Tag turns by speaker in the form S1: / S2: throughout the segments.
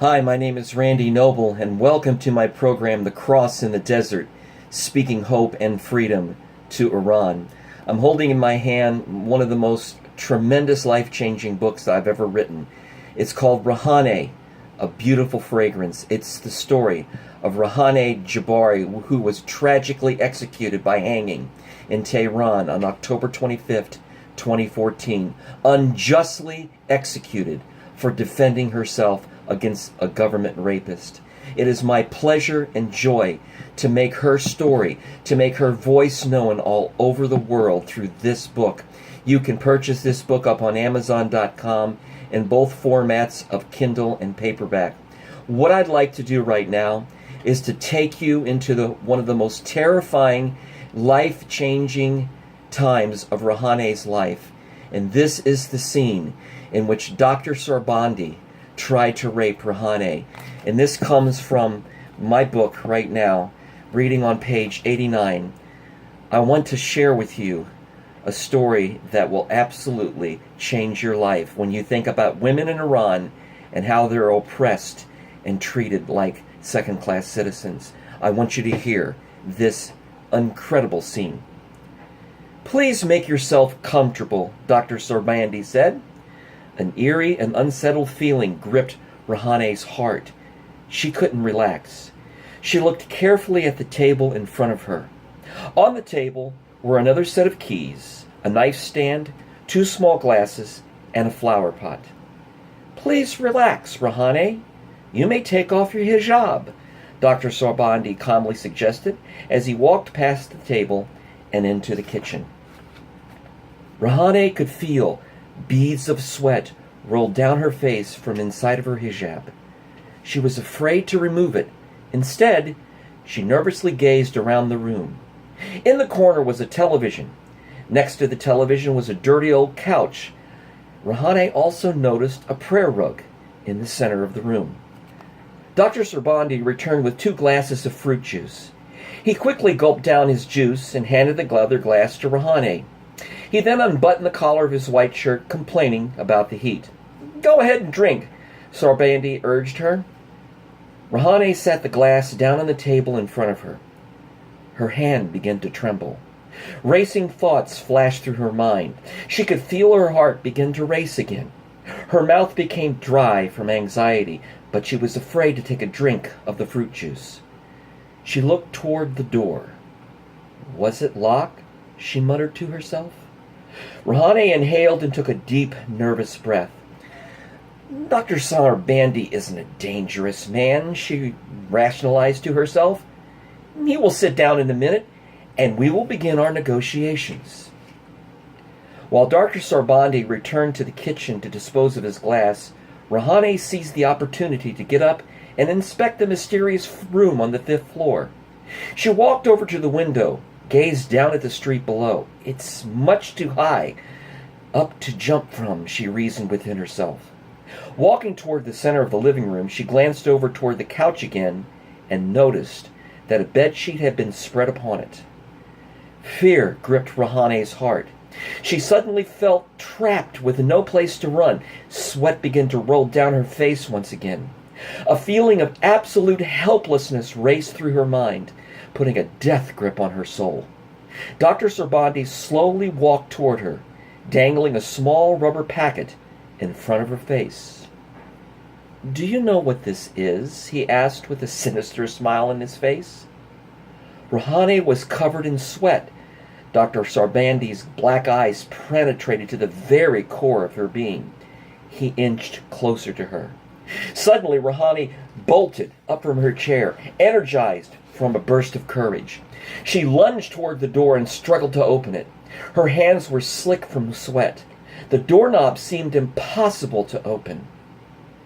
S1: Hi, my name is Randy Noble, and welcome to my program, The Cross in the Desert, Speaking Hope and Freedom to Iran. I'm holding in my hand one of the most tremendous life-changing books I've ever written. It's called Reyhaneh, A Beautiful Fragrance. It's the story of Reyhaneh Jabari, who was tragically executed by hanging in Tehran on October 25th, 2014, unjustly executed for defending herself against a government rapist. It is my pleasure and joy to make her story, to make her voice known all over the world through this book. You can purchase this book up on Amazon.com in both formats of Kindle and paperback. What I'd like to do right now is to take you into one of the most terrifying, life-changing times of Reyhaneh's life. And this is the scene in which Dr. Sorbandi tried to rape Reyhaneh. And this comes from my book right now, reading on page 89. I want to share with you a story that will absolutely change your life when you think about women in Iran and how they're oppressed and treated like second-class citizens. I want you to hear this incredible scene. "Please make yourself comfortable," Dr. Sorbandi said. An eerie and unsettled feeling gripped Reyhaneh's heart. She couldn't relax. She looked carefully at the table in front of her. On the table were another set of keys, a knife stand, 2 small glasses, and a flower pot. "Please relax, Reyhaneh. You may take off your hijab," Dr. Sorbandi calmly suggested as he walked past the table and into the kitchen. Reyhaneh could feel beads of sweat rolled down her face from inside of her hijab. She was afraid to remove it. Instead, she nervously gazed around the room. In the corner was a television. Next to the television was a dirty old couch. Reyhaneh also noticed a prayer rug in the center of the room. Dr. Sorbandi returned with 2 glasses of fruit juice. He quickly gulped down his juice and handed the other glass to Reyhaneh. He then unbuttoned the collar of his white shirt, complaining about the heat. "Go ahead and drink," Sorbandi urged her. Reyhaneh set the glass down on the table in front of her. Her hand began to tremble. Racing thoughts flashed through her mind. She could feel her heart begin to race again. Her mouth became dry from anxiety, but she was afraid to take a drink of the fruit juice. She looked toward the door. "Was it locked?" she muttered to herself. Reyhaneh inhaled and took a deep, nervous breath. "Dr. Sorbandi isn't a dangerous man," she rationalized to herself. "He will sit down in a minute, and we will begin our negotiations." While Dr. Sorbandi returned to the kitchen to dispose of his glass, Reyhaneh seized the opportunity to get up and inspect the mysterious room on the 5th floor. She walked over to the window, gazed down at the street below. "It's much too high up to jump from," she reasoned within herself. Walking toward the center of the living room, she glanced over toward the couch again and noticed that a bedsheet had been spread upon it. Fear gripped Reyhaneh's heart. She suddenly felt trapped with no place to run. Sweat began to roll down her face once again. A feeling of absolute helplessness raced through her mind, putting a death grip on her soul. Dr. Sorbandi slowly walked toward her, dangling a small rubber packet in front of her face. "Do you know what this is?" he asked with a sinister smile on his face. Reyhaneh was covered in sweat. Dr. Sorbandi's black eyes penetrated to the very core of her being. He inched closer to her. Suddenly, Reyhaneh bolted up from her chair, energized from a burst of courage. She lunged toward the door and struggled to open it. Her hands were slick from sweat. The doorknob seemed impossible to open.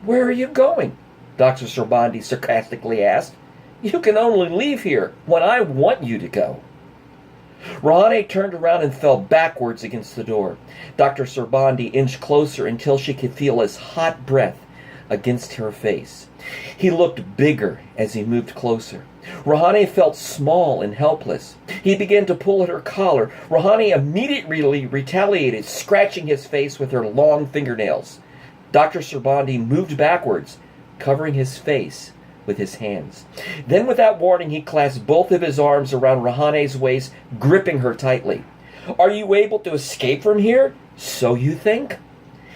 S1: "Where are you going?" Dr. Sorbandi sarcastically asked. "You can only leave here when I want you to go." Reyhaneh turned around and fell backwards against the door. Dr. Sorbandi inched closer until she could feel his hot breath against her face. He looked bigger as he moved closer. Reyhaneh felt small and helpless. He began to pull at her collar. Reyhaneh immediately retaliated, scratching his face with her long fingernails. Dr. Sorbandi moved backwards, covering his face with his hands. Then, without warning, he clasped both of his arms around Reyhaneh's waist, gripping her tightly. "Are you able to escape from here? So you think?"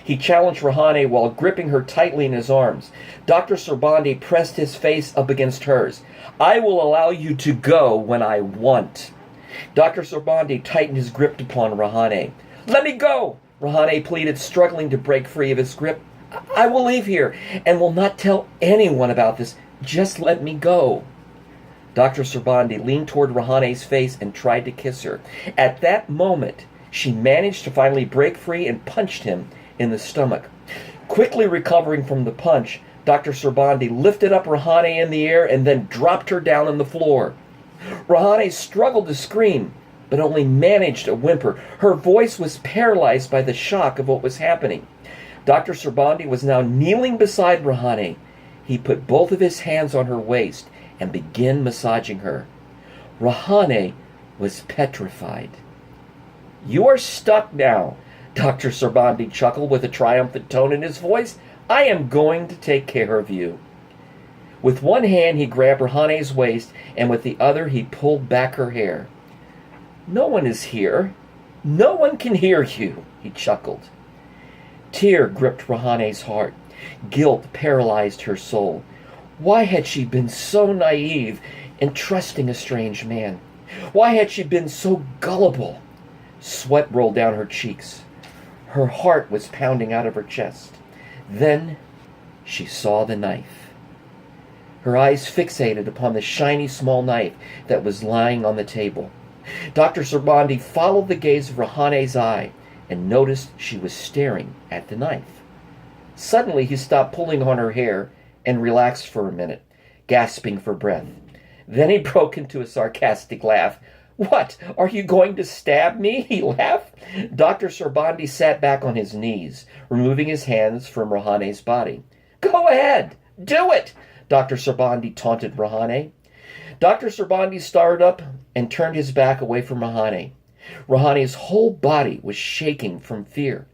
S1: He challenged Reyhaneh while gripping her tightly in his arms. Dr. Sorbandi pressed his face up against hers. "I will allow you to go when I want." Dr. Sorbandi tightened his grip upon Reyhaneh. "Let me go!" Reyhaneh pleaded, struggling to break free of his grip. "I will leave here and will not tell anyone about this. Just let me go." Dr. Sorbandi leaned toward Reyhaneh's face and tried to kiss her. At that moment, she managed to finally break free and punched him in the stomach. Quickly recovering from the punch, Dr. Sorbandi lifted up Reyhaneh in the air and then dropped her down on the floor. Reyhaneh struggled to scream, but only managed a whimper. Her voice was paralyzed by the shock of what was happening. Dr. Sorbandi was now kneeling beside Reyhaneh. He put both of his hands on her waist and began massaging her. Reyhaneh was petrified. "You are stuck now," Dr. Sorbandi chuckled with a triumphant tone in his voice. "I am going to take care of you." With one hand he grabbed Reyhaneh's waist, and with the other he pulled back her hair. "No one is here. No one can hear you," he chuckled. Tear gripped Reyhaneh's heart. Guilt paralyzed her soul. Why had she been so naive in trusting a strange man? Why had she been so gullible? Sweat rolled down her cheeks. Her heart was pounding out of her chest. Then she saw the knife. Her eyes fixated upon the shiny small knife that was lying on the table. Dr. Sorbandi followed the gaze of Reyhaneh's eye and noticed she was staring at the knife. Suddenly he stopped pulling on her hair and relaxed for a minute, gasping for breath. Then he broke into a sarcastic laugh. "What, are you going to stab me?" he laughed. Dr. Sorbandi sat back on his knees, removing his hands from Reyhaneh's body. "Go ahead, do it!" Dr. Sorbandi taunted Reyhaneh. Dr. Sorbandi started up and turned his back away from Reyhaneh. Reyhaneh's whole body was shaking from fear.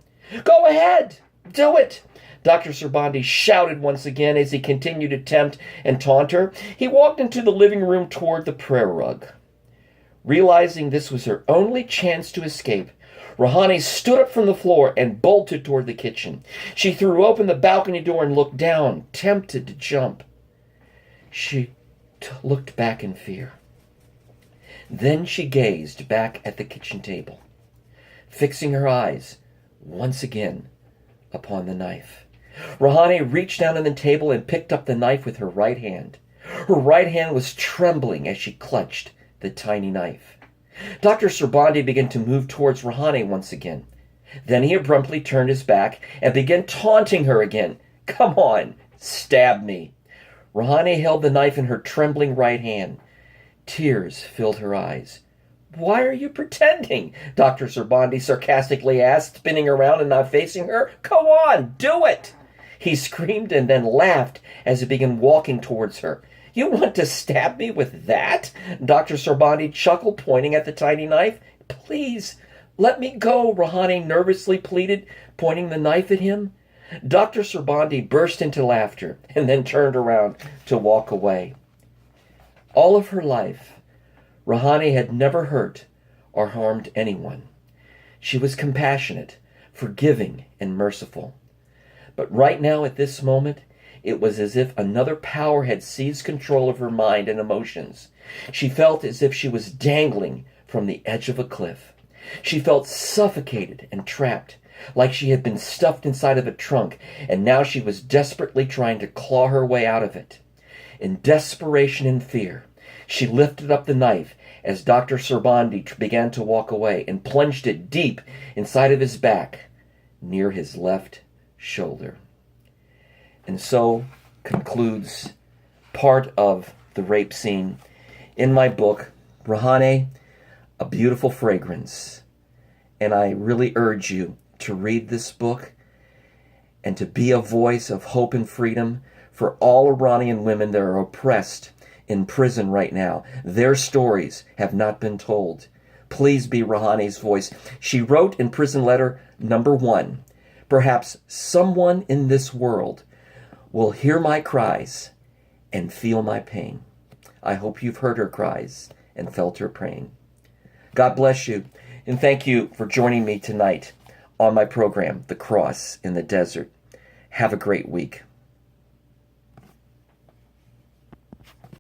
S1: "Go ahead, do it!" Dr. Sorbandi shouted once again as he continued to tempt and taunt her. He walked into the living room toward the prayer rug. Realizing this was her only chance to escape, Reyhaneh stood up from the floor and bolted toward the kitchen. She threw open the balcony door and looked down, tempted to jump. She looked back in fear. Then she gazed back at the kitchen table, fixing her eyes once again upon the knife. Reyhaneh reached down on the table and picked up the knife with her right hand. Her right hand was trembling as she clutched the tiny knife. Dr. Sorbandi began to move towards Reyhaneh once again. Then he abruptly turned his back and began taunting her again. "Come on, stab me." Reyhaneh held the knife in her trembling right hand. Tears filled her eyes. "Why are you pretending?" Dr. Sorbandi sarcastically asked, spinning around and not facing her. "Go on, do it!" He screamed and then laughed as he began walking towards her. "You want to stab me with that?" Dr. Sorbandi chuckled, pointing at the tiny knife. "Please, let me go," Reyhaneh nervously pleaded, pointing the knife at him. Dr. Sorbandi burst into laughter and then turned around to walk away. All of her life, Reyhaneh had never hurt or harmed anyone. She was compassionate, forgiving, and merciful. But right now, at this moment, it was as if another power had seized control of her mind and emotions. She felt as if she was dangling from the edge of a cliff. She felt suffocated and trapped, like she had been stuffed inside of a trunk, and now she was desperately trying to claw her way out of it. In desperation and fear, she lifted up the knife as Dr. Sorbandi began to walk away and plunged it deep inside of his back, near his left shoulder. And so concludes part of the rape scene in my book, Reyhaneh, A Beautiful Fragrance. And I really urge you to read this book and to be a voice of hope and freedom for all Iranian women that are oppressed in prison right now. Their stories have not been told. Please be Reyhaneh's voice. She wrote in prison letter number 1, perhaps someone in this world will hear my cries and feel my pain. I hope you've heard her cries and felt her praying. God bless you, and thank you for joining me tonight on my program, The Cross in the Desert. Have a great week.